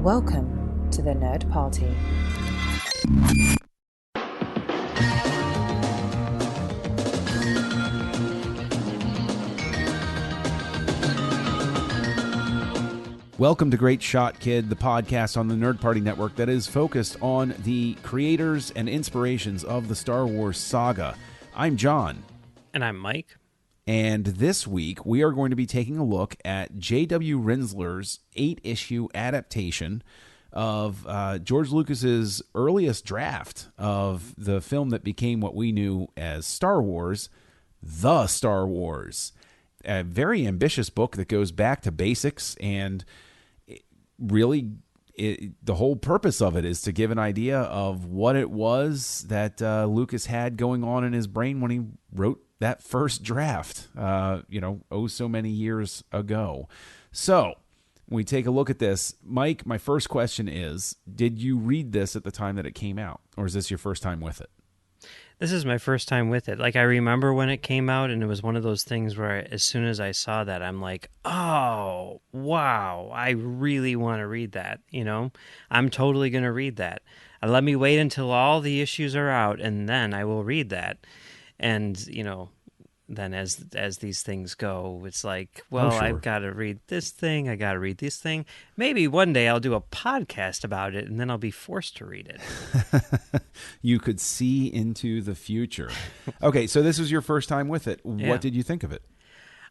Welcome to the Nerd Party. Welcome to Great Shot, Kid, the podcast on the Nerd Party Network that is focused on the creators and inspirations of the Star Wars saga. I'm John. And I'm Mike. And this week, we are going to be taking a look at J.W. Rinzler's 8-issue adaptation of George Lucas's earliest draft of the film that became what we knew as Star Wars, The Star Wars. A very ambitious book that goes back to basics, and really the whole purpose of it is to give an idea of what it was that Lucas had going on in his brain when he wrote that first draft, so many years ago. So when we take a look at this, Mike, my first question is, did you read this at the time that it came out, or is this your first time with it? This is my first time with it. Like, I remember when it came out, and it was one of those things where as soon as I saw that, I'm like, oh, wow, I really want to read that, I'm totally going to read that. Let me wait until all the issues are out, and then I will read that. And, then as these things go, it's like, well, sure. I've got to read this thing, I got to read this thing. Maybe one day I'll do a podcast about it, and then I'll be forced to read it. You could see into the future. Okay, so this was your first time with it. Yeah. What did you think of it?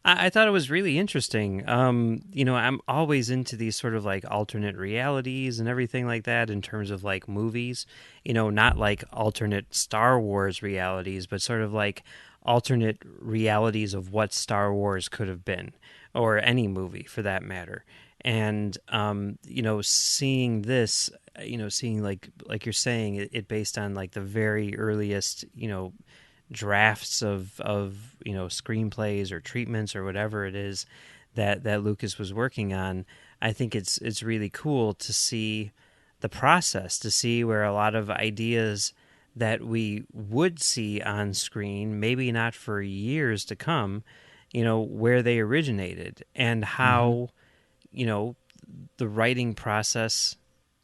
I thought it was really interesting. I'm always into these sort of like alternate realities and everything like that in terms of like movies, not like alternate Star Wars realities, but sort of like alternate realities of what Star Wars could have been, or any movie for that matter. And, seeing this, seeing like you're saying, it based on like the very earliest, drafts of screenplays or treatments or whatever it is that Lucas was working on. I think it's really cool to see the process, to see where a lot of ideas that we would see on screen, maybe not for years to come, where they originated and how, the writing process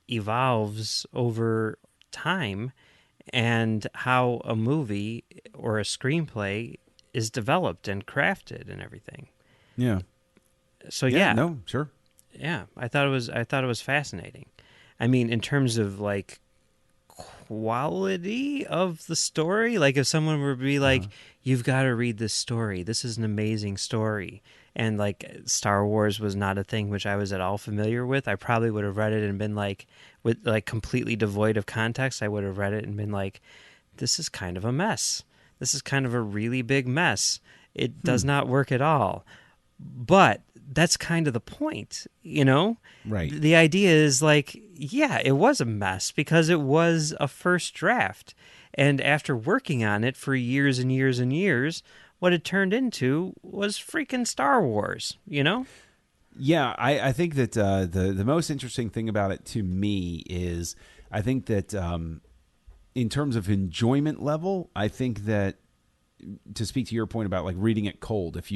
evolves over time, and how a movie or a screenplay is developed and crafted and everything. Yeah. So yeah. No, sure. Yeah, I thought it was fascinating. I mean, in terms of like quality of the story, like if someone were to be like, you've got to read this story, this is an amazing story, and like Star Wars was not a thing which I was at all familiar with, I probably would have read it and been like, with like completely devoid of context, I would have read it and been like, this is kind of a mess. This is kind of a really big mess. It does not work at all. But that's kind of the point, Right. The idea is like, yeah, it was a mess because it was a first draft. And after working on it for years and years and years, what it turned into was freaking Star Wars, Yeah, I think that the most interesting thing about it to me is I think that in terms of enjoyment level, I think that, to speak to your point about like reading it cold, if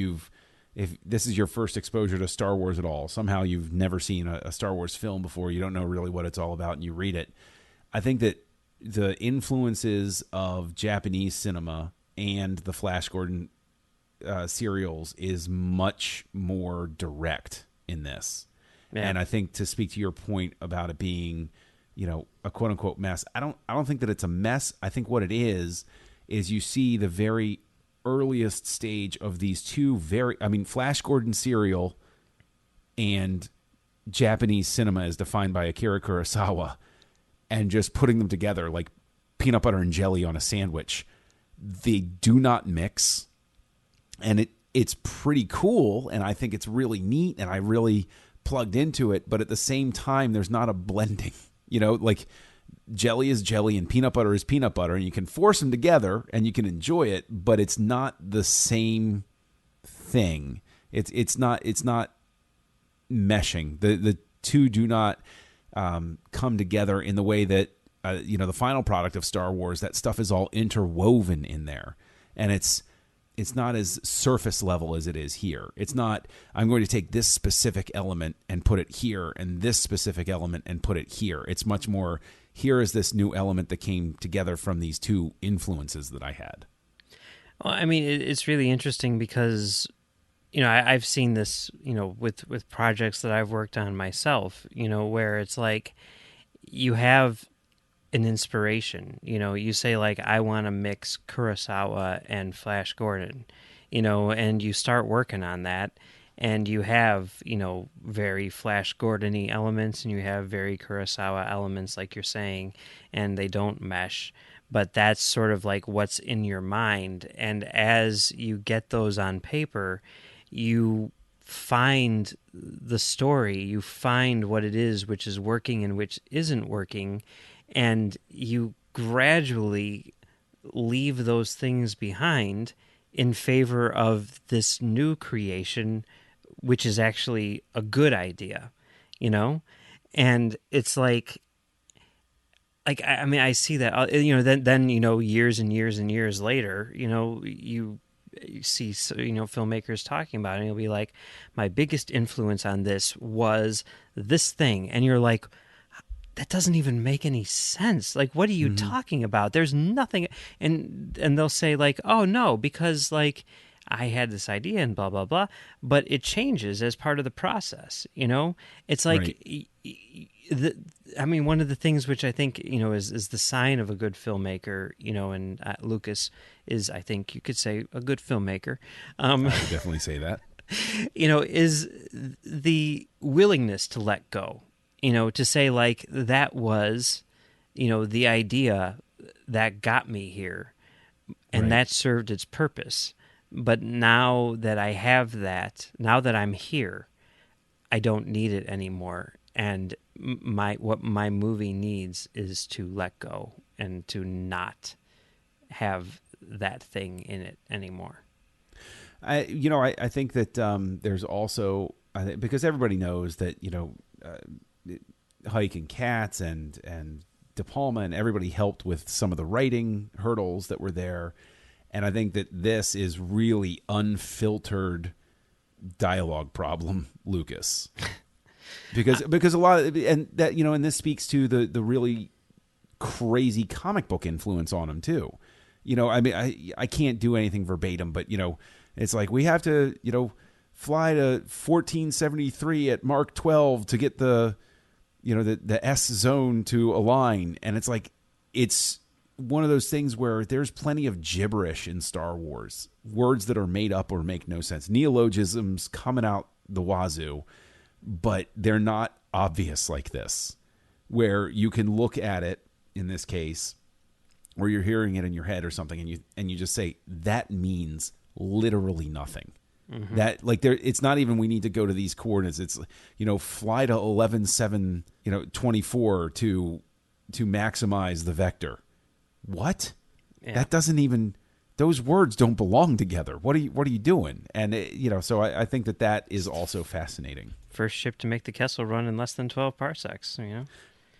this is your first exposure to Star Wars at all, somehow you've never seen a Star Wars film before, you don't know really what it's all about, and you read it, I think that the influences of Japanese cinema and the Flash Gordon serials is much more direct in this. Yeah. And I think, to speak to your point about it being, a quote unquote mess, I don't think that it's a mess. I think what it is you see the very earliest stage of these two Flash Gordon serial and Japanese cinema as defined by Akira Kurosawa, and just putting them together like peanut butter and jelly on a sandwich. They do not mix, and it's pretty cool, and I think it's really neat, and I really plugged into it, but at the same time, there's not a blending, like jelly is jelly and peanut butter is peanut butter, and you can force them together and you can enjoy it, but it's not the same thing. It's not meshing. The two do not come together in the way that the final product of Star Wars, that stuff is all interwoven in there, and it's as surface level as it is here. It's not, I'm going to take this specific element and put it here and this specific element and put it here. It's much more, here is this new element that came together from these two influences that I had. Well, I mean, it's really interesting because, I've seen this, with projects that I've worked on myself, where it's like you have an inspiration, you say like, I want to mix Kurosawa and Flash Gordon, and you start working on that, and you have, very Flash Gordon-y elements and you have very Kurosawa elements, like you're saying, and they don't mesh. But that's sort of like what's in your mind. And as you get those on paper, you find the story, you find what it is which is working and which isn't working, and you gradually leave those things behind in favor of this new creation, which is actually a good idea, And it's like I mean, I see that, then years and years and years later, you see, filmmakers talking about it, and you'll be like, my biggest influence on this was this thing. And you're like, that doesn't even make any sense. Like, what are you talking about? There's nothing. And they'll say like, oh no, because like I had this idea and blah, blah, blah, but it changes as part of the process. It's like, right. One of the things which I think, is the sign of a good filmmaker, and Lucas is, I think you could say, a good filmmaker. I would definitely say that. Is the willingness to let go, to say like, that was, the idea that got me here, and right. that served its purpose. But now that I have that, now that I'm here, I don't need it anymore. And what my movie needs is to let go and to not have that thing in it anymore. I think that there's also, because everybody knows that, Hike and Katz and De Palma and everybody helped with some of the writing hurdles that were there. And I think that this is really unfiltered dialogue problem, Lucas. Because a lot of, and that, and this speaks to the really crazy comic book influence on him too. I can't do anything verbatim, but it's like, we have to, fly to 1473 at Mark 12 to get the S zone to align. And it's like, it's one of those things where there's plenty of gibberish in Star Wars, words that are made up or make no sense, neologisms coming out the wazoo, but they're not obvious like this, where you can look at it in this case, or you're hearing it in your head or something, and you just say, that means literally nothing. Mm-hmm. That, like, there, it's not even, we need to go to these coordinates. It's, fly to 11/7/24 to maximize the vector. What? Yeah. That doesn't even, those words don't belong together. What are you doing? And so I think that is also fascinating. First ship to make the Kessel run in less than 12 parsecs,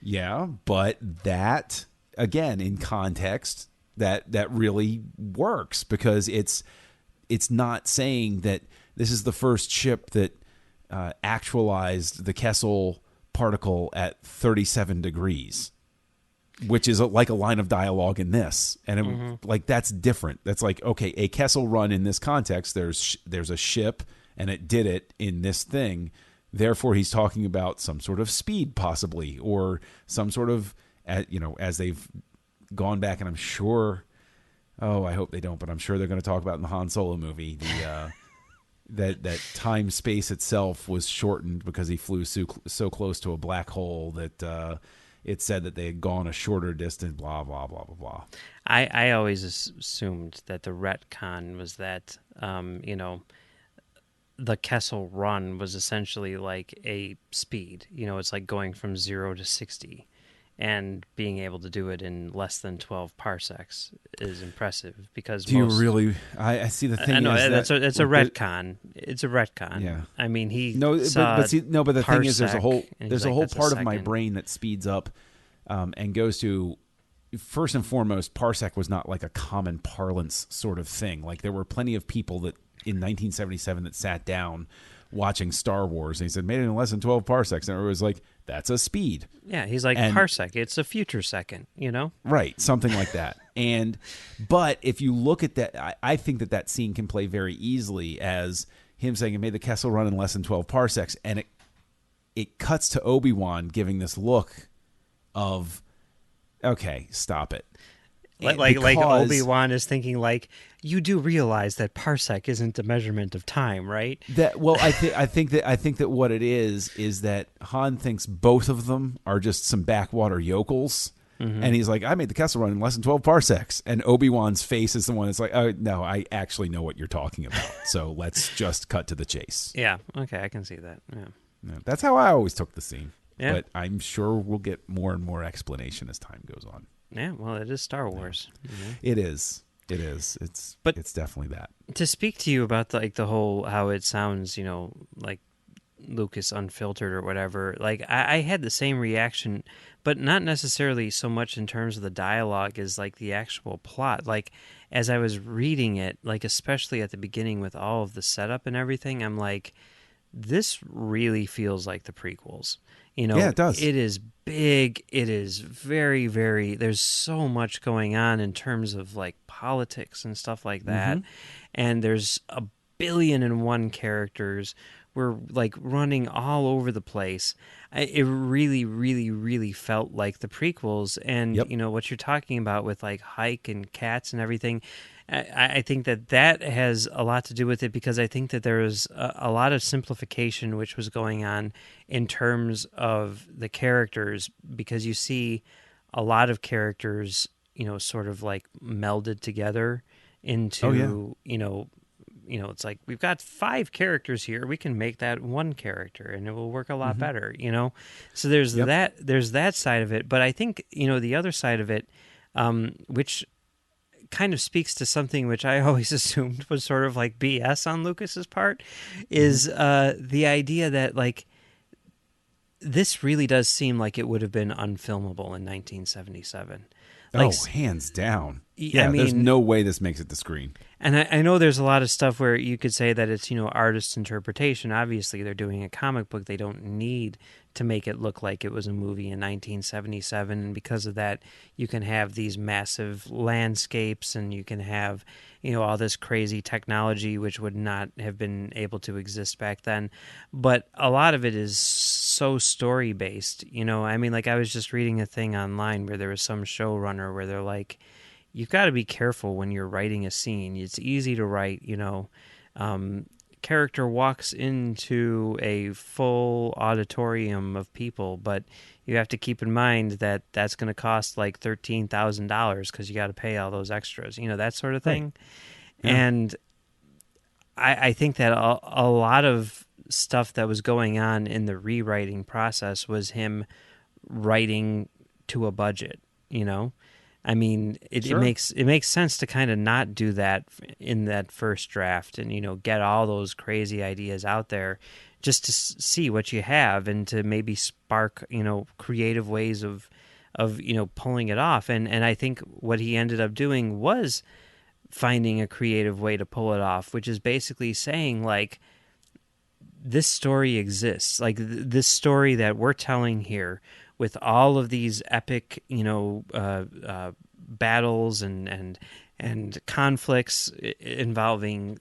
Yeah, but that, again, in context, that really works, because it's not saying that this is the first ship that actualized the Kessel particle at 37 degrees. Which is like a line of dialogue in this, and like, that's different. That's like, okay, a Kessel run in this context, there's a ship and it did it in this thing. Therefore, he's talking about some sort of speed, possibly, or some sort of, as they've gone back, and I'm sure, I hope they don't, but I'm sure they're going to talk about in the Han Solo movie, that time space itself was shortened because he flew so close to a black hole that. It said that they had gone a shorter distance, blah, blah, blah, blah, blah. I always assumed that the retcon was that, the Kessel run was essentially like a speed. It's like going from 0 to 60. And being able to do it in less than 12 parsecs is impressive, because you really? I see the thing. I know, is it's a retcon. It's a retcon. Yeah. I mean, but the thing is, there's a whole like, part of my brain that speeds up, and goes to first and foremost, parsec was not like a common parlance sort of thing. Like there were plenty of people that in 1977 that sat down watching Star Wars and he said, made it in less than 12 parsecs. And everybody was like, that's a speed. Yeah, he's like, parsec, it's a future second, you know? Right, something like that. But if you look at that, I think that scene can play very easily as him saying, it made the Kessel Run in less than 12 parsecs. And it cuts to Obi-Wan giving this look of, okay, stop it. Like Obi-Wan is thinking, like, you do realize that parsec isn't a measurement of time, right? I think that what it is that Han thinks both of them are just some backwater yokels, and he's like, I made the Kessel Run in less than 12 parsecs, and Obi-Wan's face is the one that's like, oh no, I actually know what you're talking about, so let's just cut to the chase. Yeah, okay, I can see that. Yeah, that's how I always took the scene. Yeah. But I'm sure we'll get more and more explanation as time goes on. Yeah, well, it is Star Wars. It is. It's definitely that. To speak to you about the whole how it sounds, you know, like Lucas Unfiltered or whatever, like I had the same reaction, but not necessarily so much in terms of the dialogue as like the actual plot. Like as I was reading it, like especially at the beginning with all of the setup and everything, I'm like, this really feels like the prequels. You know, yeah, it does. It is big. It is very, very, there's so much going on in terms of like politics and stuff like that. And there's 1,000,000,001 characters. We're like running all over the place. It really, really, really felt like the prequels. And, you know, what you're talking about with like Hike and Cats and everything, I think that has a lot to do with it, because I think that there was a lot of simplification which was going on in terms of the characters, because you see a lot of characters, you know, sort of like melded together into, you know, it's like we've got 5 characters here. We can make that one character and it will work a lot better, you know? So there's that side of it. But I think, you know, the other side of it, which kind of speaks to something which I always assumed was sort of like BS on Lucas's part, is the idea that like this really does seem like it would have been unfilmable in 1977. Like, hands down. Yeah, I mean, there's no way this makes it to screen. And I know there's a lot of stuff where you could say that it's, you know, artist's interpretation. Obviously, they're doing a comic book. They don't need to make it look like it was a movie in 1977. And because of that, you can have these massive landscapes and you can have, you know, all this crazy technology which would not have been able to exist back then. But a lot of it is so story-based, you know. I mean, like I was just reading a thing online where there was some showrunner where they're like, you've got to be careful when you're writing a scene. It's easy to write, you know, character walks into a full auditorium of people, but you have to keep in mind that that's going to cost like $13,000 because you got to pay all those extras, you know, that sort of thing. Right. Yeah. And I think that a lot of stuff that was going on in the rewriting process was him writing to a budget, you know. I mean, it makes sense to kind of not do that in that first draft and, you know, get all those crazy ideas out there just to see what you have and to maybe spark, you know, creative ways of you know, pulling it off. And I think what he ended up doing was finding a creative way to pull it off, which is basically saying, like, this story exists. Like, this story that we're telling here, with all of these epic, you know, battles and conflicts involving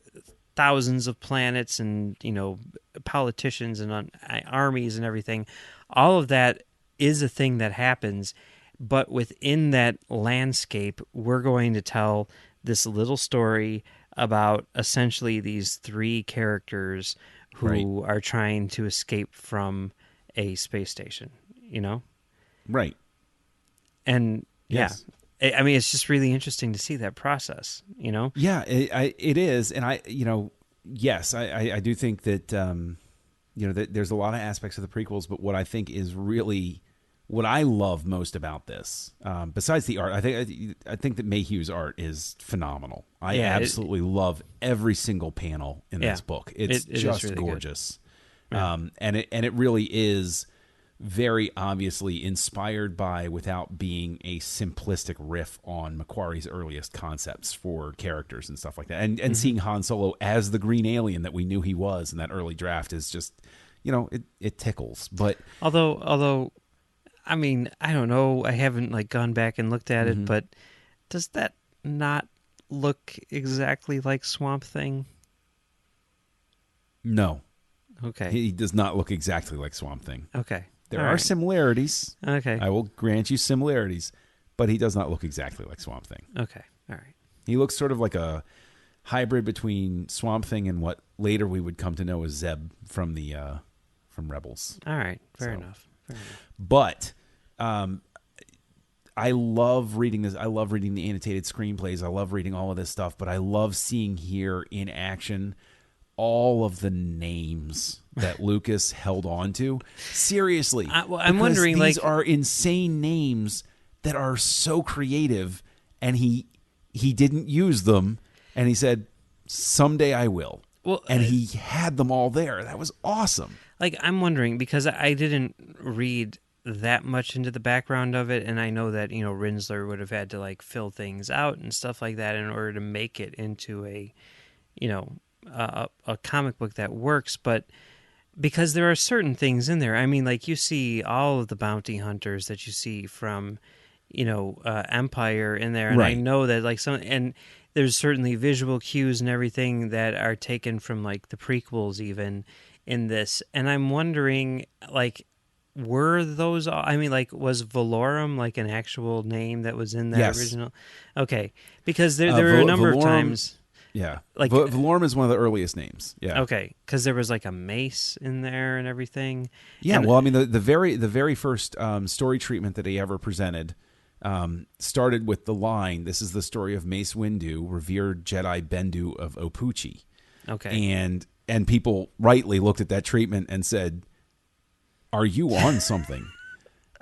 thousands of planets and, you know, politicians and armies and everything, all of that is a thing that happens. But within that landscape, we're going to tell this little story about essentially these 3 characters who are trying to escape from a space station, you know? Right. And yes. Yeah, I mean, it's just really interesting to see that process, you know? Yeah, it is. And I do think that, you know, that there's a lot of aspects of the prequels, but what I think is really, what I love most about this, besides the art, I think that Mayhew's art is phenomenal. I absolutely love every single panel in this book. It's just really gorgeous. Yeah. And it really is very obviously inspired by, without being a simplistic riff on Macquarie's earliest concepts for characters and stuff like that. And seeing Han Solo as the green alien that we knew he was in that early draft is just, it tickles. But Although, I mean, I don't know. I haven't like gone back and looked at it, but does that not look exactly like Swamp Thing? no, Okay. he does not look exactly like Swamp Thing. Okay. There All are right. similarities. Okay. I will grant you similarities, but he does not look exactly like Swamp Thing. Okay. All right. He looks sort of like a hybrid between Swamp Thing and what later we would come to know as Zeb from Rebels. All right. Fair So- enough. But I love reading this. I love reading the annotated screenplays. I love reading all of this stuff, but I love seeing here in action all of the names that Lucas held on to. Seriously. I'm because wondering, these like- are insane names that are so creative, and he didn't use them, and he said, someday I will. Well, and he had them all there. That was awesome. Like, I'm wondering, because I didn't read that much into the background of it, and I know that, Rinzler would have had to, like, fill things out and stuff like that in order to make it into a comic book that works, but because there are certain things in there. I mean, like, you see all of the bounty hunters that you see from, Empire in there, and I Right. know that, like, and there's certainly visual cues and everything that are taken from, like, the prequels even in this, and I'm wondering, like, were those all, I mean, like, was Valorum like an actual name that was in that Yes. original? Okay, because there were a number of Valorum- times. Yeah. Like- Valorum is one of the earliest names. Yeah. Okay, because there was like a mace in there and everything. Yeah, And- well, I mean, the very first story treatment that he ever presented started with the line, "This is the story of Mace Windu, revered Jedi Bendu of Opuchi." Okay. And people rightly looked at that treatment and said, "Are you on something?"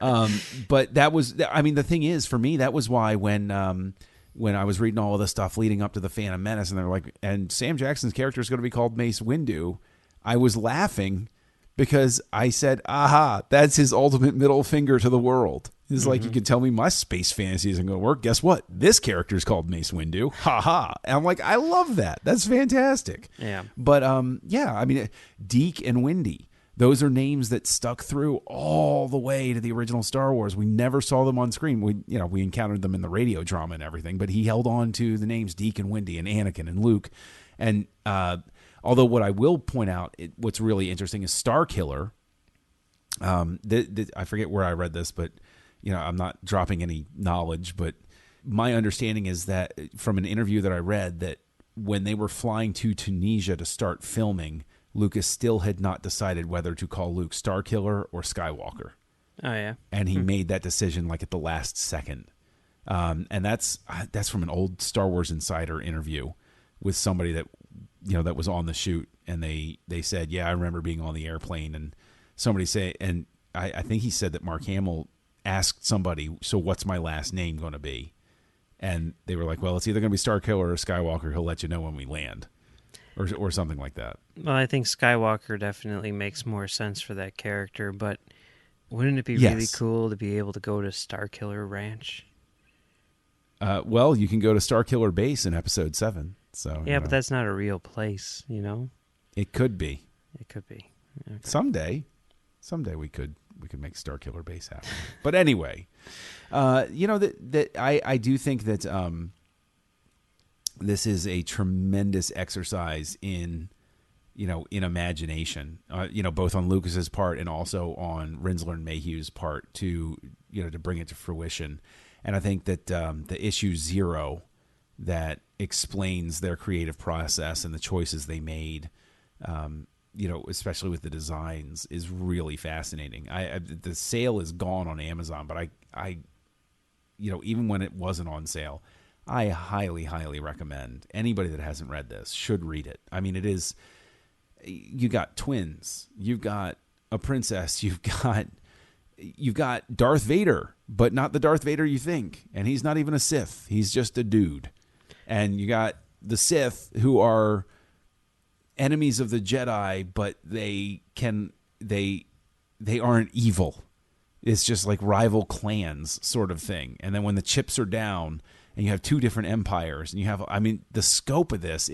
But that was, I mean, the thing is, for me, that was why when I was reading all of the stuff leading up to the Phantom Menace, and they're like, and Sam Jackson's character is going to be called Mace Windu, I was laughing because I said, aha, that's his ultimate middle finger to the world. It's like, you can tell me my space fantasy isn't going to work. Guess what? This character is called Mace Windu. Ha ha. And I'm like, I love that. That's fantastic. Yeah. But yeah, I mean, Deke and Windy, those are names that stuck through all the way to the original Star Wars. We never saw them on screen. We encountered them in the radio drama and everything, but he held on to the names Deke and Windy and Anakin and Luke. And although what I will point out, what's really interesting is Starkiller. I forget where I read this, but I'm not dropping any knowledge, but my understanding is that from an interview that I read, that when they were flying to Tunisia to start filming, Lucas still had not decided whether to call Luke Starkiller or Skywalker. Oh yeah. And he made that decision like at the last second. And that's from an old Star Wars Insider interview with somebody that that was on the shoot, and they said, yeah, I remember being on the airplane, and somebody say, and I think he said that Mark Hamill asked somebody, so what's my last name going to be? And they were like, well, it's either going to be Starkiller or Skywalker. He'll let you know when we land, or something like that. Well, I think Skywalker definitely makes more sense for that character, but wouldn't it be really cool to be able to go to Starkiller Ranch? Well, you can go to Starkiller Base in Episode 7. So Yeah, but that's not a real place, it could be. It could be. Okay. Someday we could make Starkiller Base happen. But anyway, that I do think that this is a tremendous exercise in imagination, both on Lucas's part and also on Rinzler and Mayhew's part to bring it to fruition. And I think that the issue 0 that explains their creative process and the choices they made, especially with the designs, is really fascinating. The sale is gone on Amazon, but I even when it wasn't on sale, I highly, highly recommend anybody that hasn't read this should read it. I mean, you got twins, you've got a princess, you've got Darth Vader, but not the Darth Vader you think, and he's not even a Sith. He's just a dude. And you got the Sith, who are enemies of the Jedi, but they aren't evil. It's just like rival clans sort of thing. And then when the chips are down and you have two different empires and you have, I mean, the scope of this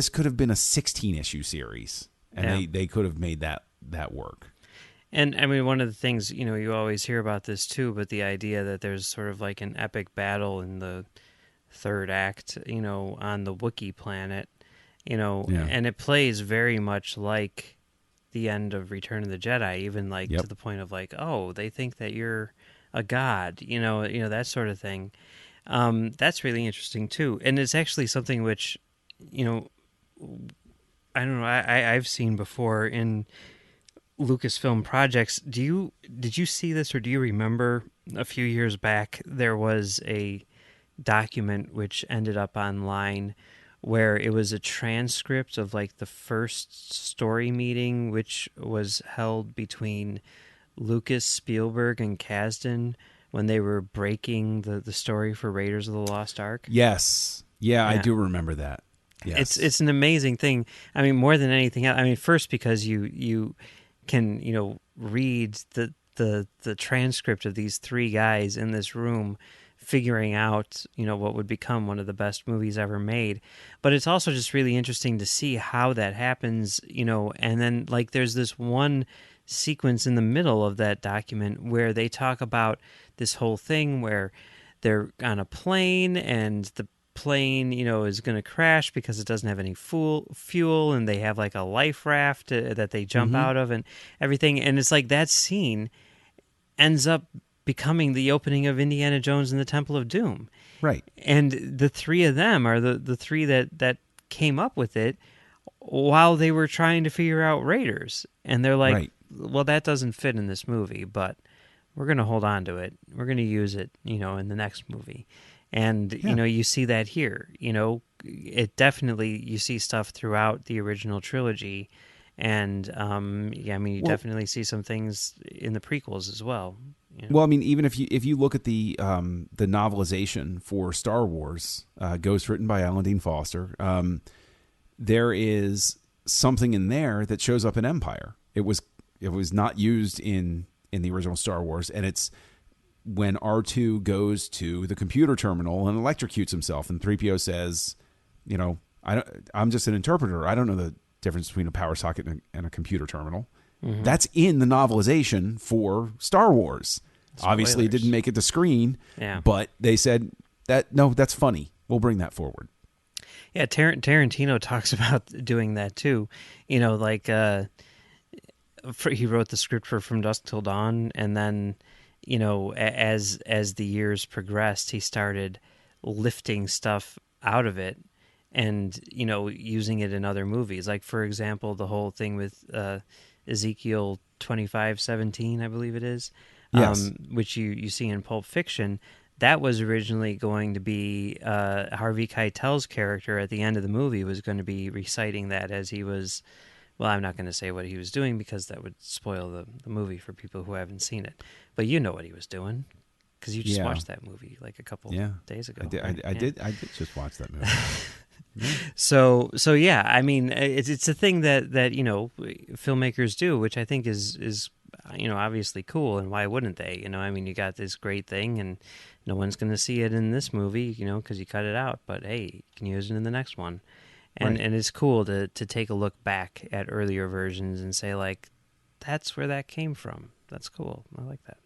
could have been a 16-issue series, and they could have made that work. And I mean, one of the things, you always hear about this too, but the idea that there's sort of like an epic battle in the third act, on the Wookiee planet, and it plays very much like the end of Return of the Jedi, even like to the point of like, oh, they think that you're a god, that sort of thing. That's really interesting too. And it's actually something which, I don't know, I've seen before in Lucasfilm projects. Did you see this, or do you remember a few years back there was a document which ended up online where it was a transcript of like the first story meeting which was held between Lucas, Spielberg, and Kasdan when they were breaking the story for Raiders of the Lost Ark? Yes. Yeah, I do remember that. Yes. It's an amazing thing. I mean, more than anything else. I mean, first because you can, read the transcript of these three guys in this room figuring out, what would become one of the best movies ever made. But it's also just really interesting to see how that happens, and then like there's this one sequence in the middle of that document where they talk about this whole thing where they're on a plane and the plane, is going to crash because it doesn't have any fuel, and they have like a life raft that they jump out of and everything. And it's like that scene ends up becoming the opening of Indiana Jones and the Temple of Doom. Right. And the three of them are the three that came up with it while they were trying to figure out Raiders. And they're like, well, that doesn't fit in this movie, but we're going to hold on to it. We're going to use it, in the next movie. And, you see that here. It definitely, you see stuff throughout the original trilogy. And, you definitely see some things in the prequels as well. Well, I mean, even if you look at the novelization for Star Wars, Ghost, written by Alan Dean Foster, there is something in there that shows up in Empire. It was not used in the original Star Wars, and it's when R2 goes to the computer terminal and electrocutes himself, and 3PO says, I'm just an interpreter. I don't know the difference between a power socket and a computer terminal. Mm-hmm. That's in the novelization for Star Wars. Spoilers. Obviously, it didn't make it to screen, but they said that's funny. We'll bring that forward. Yeah, Tarantino talks about doing that too. He wrote the script for From Dusk Till Dawn, and then, as the years progressed, he started lifting stuff out of it and, using it in other movies. Like, for example, the whole thing with Ezekiel 25:17, I believe it is, yes. Which you see in Pulp Fiction. That was originally going to be Harvey Keitel's character at the end of the movie was going to be reciting that as he was. Well, I'm not going to say what he was doing because that would spoil the movie for people who haven't seen it. But you know what he was doing because you just watched that movie like a couple days ago. I did just watch that movie. So yeah, I mean, it's a thing that filmmakers do, which I think is obviously cool, and why wouldn't they? I mean, you got this great thing, and no one's going to see it in this movie, because you cut it out. But hey, you can use it in the next one, and it's cool to take a look back at earlier versions and say like, that's where that came from. That's cool. I like that.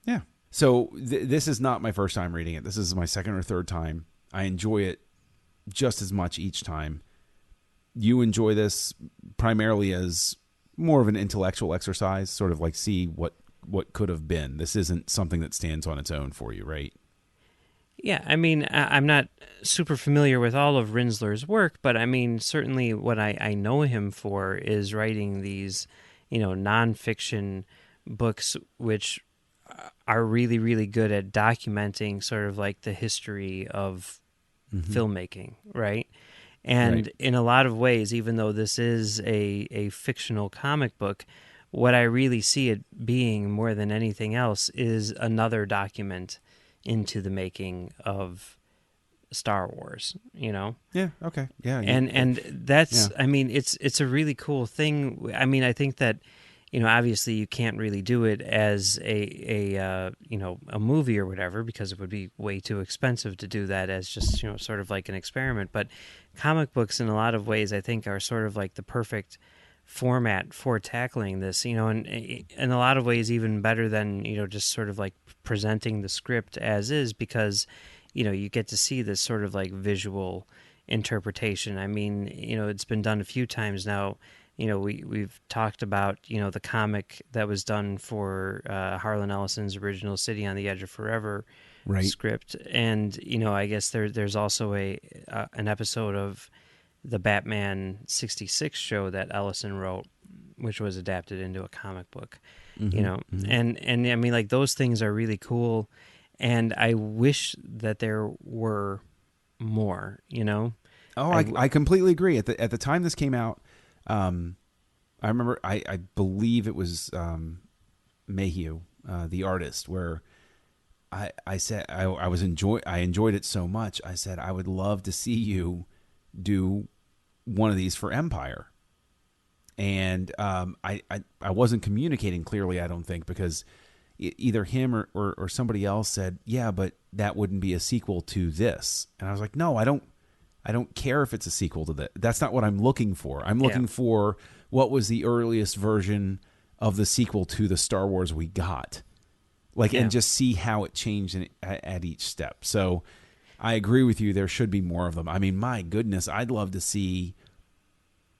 Yeah. So this is not my first time reading it. This is my second or third time. I enjoy it just as much each time. You enjoy this primarily as more of an intellectual exercise, sort of like see what could have been. This isn't something that stands on its own for you, right? Yeah, I mean, I'm not super familiar with all of Rinzler's work, but I mean, certainly what I know him for is writing these, nonfiction books, which are really, really good at documenting sort of like the history of filmmaking, right? And in a lot of ways, even though this is a fictional comic book, what I really see it being more than anything else is another document into the making of Star Wars, Yeah, okay. Yeah. And that's, I mean, it's a really cool thing. I mean, I think that, obviously you can't really do it as a movie or whatever, because it would be way too expensive to do that as just, sort of like an experiment. But comic books in a lot of ways, I think, are sort of like the perfect format for tackling this, and in a lot of ways even better than, just sort of like presenting the script as is, because, you get to see this sort of like visual interpretation. I mean, it's been done a few times now. We've talked about, the comic that was done for Harlan Ellison's original City on the Edge of Forever Right. script. And, I guess there's also an episode of the Batman 66 show that Ellison wrote, which was adapted into a comic book, and I mean, like, those things are really cool. And I wish that there were more, Oh, I completely agree. At the time this came out, I remember, I believe it was Mayhew, the artist, where I said I enjoyed it so much. I said I would love to see you do one of these for Empire. And I wasn't communicating clearly, I don't think, because either him or somebody else said, yeah, but that wouldn't be a sequel to this. And I was like, no, I don't care if it's a sequel to that. That's not what I'm looking for. I'm looking for what was the earliest version of the sequel to the Star Wars we got. And just see how it changed at each step. So I agree with you. There should be more of them. I mean, my goodness, I'd love to see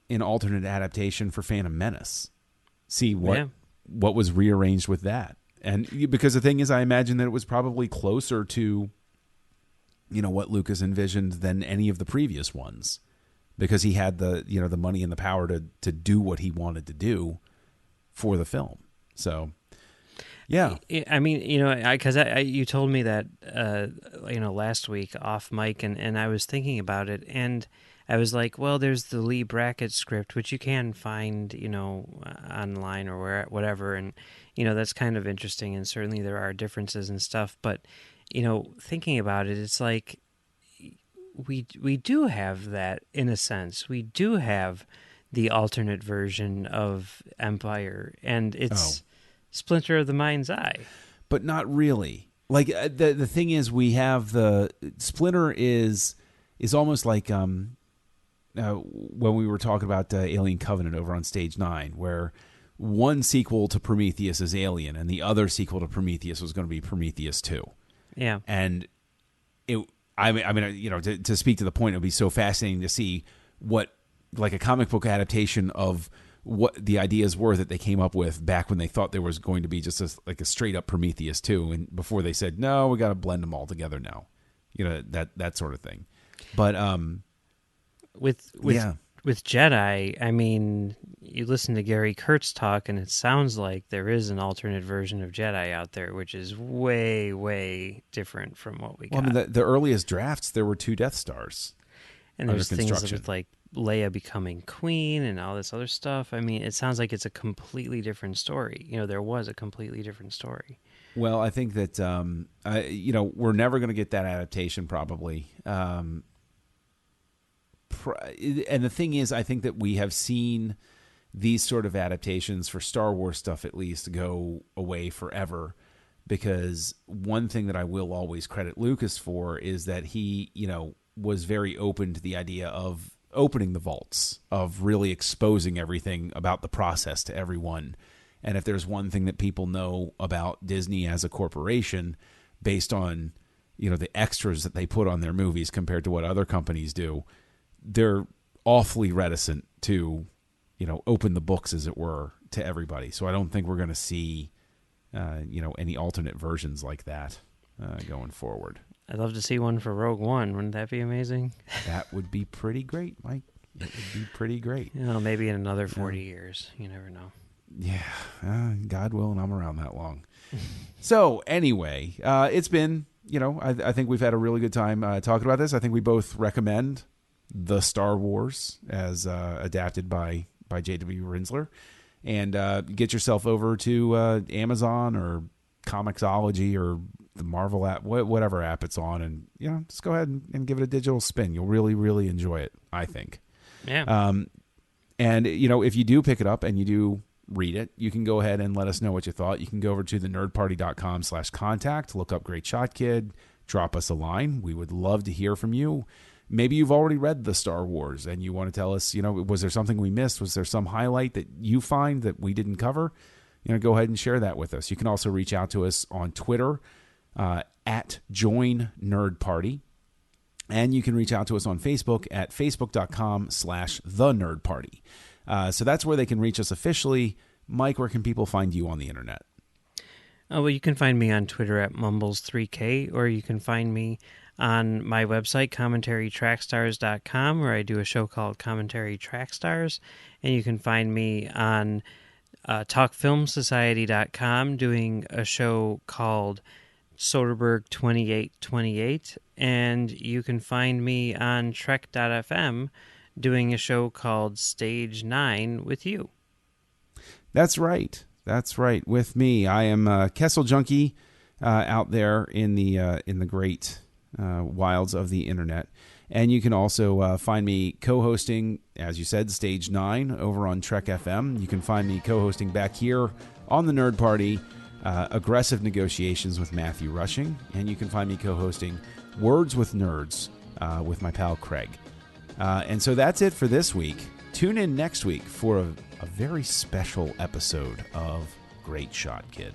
an alternate adaptation for Phantom Menace. See what was rearranged with that. And because the thing is, I imagine that it was probably closer to, what Lucas envisioned than any of the previous ones, because he had the money and the power to do what he wanted to do for the film. So, yeah. I mean, because you told me that, last week off mic, and I was thinking about it, and I was like, well, there's the Lee Brackett script, which you can find, online or whatever, and, that's kind of interesting, and certainly there are differences and stuff, but, thinking about it, it's like we do have that in a sense. We do have the alternate version of Empire, and it's Splinter of the Mind's Eye. But not really. Like, the thing is, we have the Splinter is almost like when we were talking about Alien Covenant over on Stage 9, where one sequel to Prometheus is Alien, and the other sequel to Prometheus was going to be Prometheus 2. Yeah. And to speak to the point, it would be so fascinating to see what, like, a comic book adaptation of what the ideas were that they came up with back when they thought there was going to be just a straight up Prometheus 2, and before they said, no, we got to blend them all together now, that sort of thing. But with Jedi, I mean, you listen to Gary Kurtz talk, and it sounds like there is an alternate version of Jedi out there, which is way, way different from what we got. Well, I mean, the earliest drafts, there were 2 Death Stars. And there's things with, like, Leia becoming queen and all this other stuff. I mean, it sounds like it's a completely different story. There was a completely different story. Well, I think that, we're never going to get that adaptation probably. And the thing is, I think that we have seen these sort of adaptations for Star Wars stuff at least go away forever, because one thing that I will always credit Lucas for is that he, was very open to the idea of opening the vaults, of really exposing everything about the process to everyone. And if there's one thing that people know about Disney as a corporation, based on, the extras that they put on their movies compared to what other companies do, they're awfully reticent to, open the books, as it were, to everybody. So I don't think we're going to see, any alternate versions like that going forward. I'd love to see one for Rogue One. Wouldn't that be amazing? That would be pretty great, Mike. It would be pretty great. Maybe in another 40 years. You never know. Yeah, God willing, I'm around that long. So anyway, it's been, I think we've had a really good time talking about this. I think we both recommend the Star Wars as adapted by J.W. Rinzler. And get yourself over to Amazon or Comixology or the Marvel app, whatever app it's on, and just go ahead and give it a digital spin. You'll really, really enjoy it, I think. Yeah. And if you do pick it up and you do read it, you can go ahead and let us know what you thought. You can go over to thenerdparty.com/contact, look up Great Shot Kid, drop us a line. We would love to hear from you. Maybe you've already read the Star Wars and you want to tell us, was there something we missed? Was there some highlight that you find that we didn't cover? Go ahead and share that with us. You can also reach out to us on Twitter at Join Nerd Party. And you can reach out to us on Facebook at facebook.com/The Nerd Party. So that's where they can reach us officially. Mike, where can people find you on the internet? Well, you can find me on Twitter at Mumbles3K, or you can find me on my website, commentarytrackstars.com, where I do a show called Commentary Trackstars. And you can find me on talkfilmsociety.com doing a show called Soderbergh 2828. And you can find me on Trek.fm doing a show called Stage 9 with you. That's right. That's right. With me, I am Kessel Junkie out there in the great wilds of the internet. And you can also find me co-hosting, as you said, Stage 9 over on Trek FM. You can find me co-hosting back here on the Nerd Party, Aggressive Negotiations with Matthew Rushing. And you can find me co-hosting Words with Nerds with my pal Craig. And so that's it for this week. Tune in next week for a very special episode of Great Shot Kid.